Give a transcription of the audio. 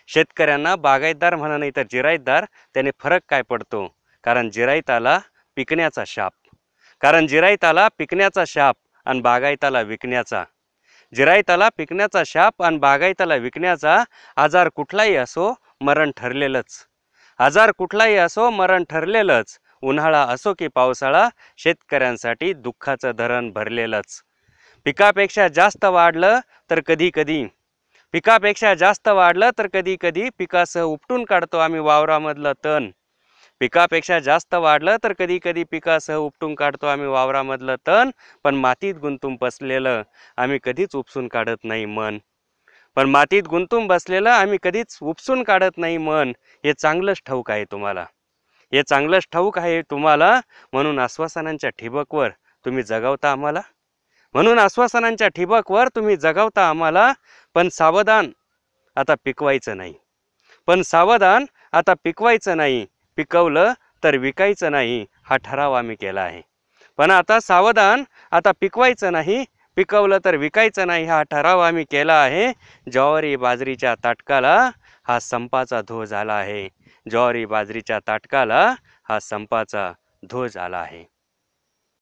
शेतकऱ्यांना बागायतदार म्हणा नाही तर जिरायतदार त्याने फरक काय पडतो? कारण जिरायताला पिकण्याचा शाप, कारण जिरायताला पिकण्याचा शाप आणि बागायताला विकण्याचा. जिरायताला पिकण्याचा शाप आणि बागायताला विकण्याचा. आजार कुठलाही असो मरण ठरलेलंच, आजार कुठलाही असो मरण ठरलेलंच. उन्हाळा असो की पावसाळा शेतकऱ्यांसाठी दुःखाचं धरण भरलेलंच. पिकापेक्षा जास्त वाढलं तर कधी कधी, पिकापेक्षा जास्त वाढलं तर कधी कधी पिकासह उपटून काढतो आम्ही वावरामधलं तण. पिकापेक्षा जास्त वाढलं तर कधी कधी पिकासह उपटून काढतो आम्ही वावरामधलं तण. पण मातीत गुंतून बसलेलं आम्ही कधीच उपसून काढत नाही मन. पण मातीत गुंतून बसलेलं आम्ही कधीच उपसून काढत नाही मन. हे चांगलंच ठाऊक आहे तुम्हाला, हे चांगलंच ठाऊक आहे तुम्हाला. म्हणून आश्वासनांच्या ठिबकवर तुम्ही जगवता आम्हाला, म्हणून आश्वासनांच्या ठिबकवर तुम्ही जगवता आम्हाला. पण सावधान आता पिकवायचं नाही, पण सावधान आता पिकवायचं नाही. पिकवलं तर विकायचं नाही हा ठराव आम्ही केला आहे. पण आता सावधान आता पिकवायचं नाही, पिकवलं तर विकायचं नाही हा ठराव आम्ही केला आहे. ज्वारी बाजरीच्या ताटकाला हा संपाचा धो झाला आहे. ज्वारी बाजरीच्या ताटकाला हा संपाचा धो झाला आहे.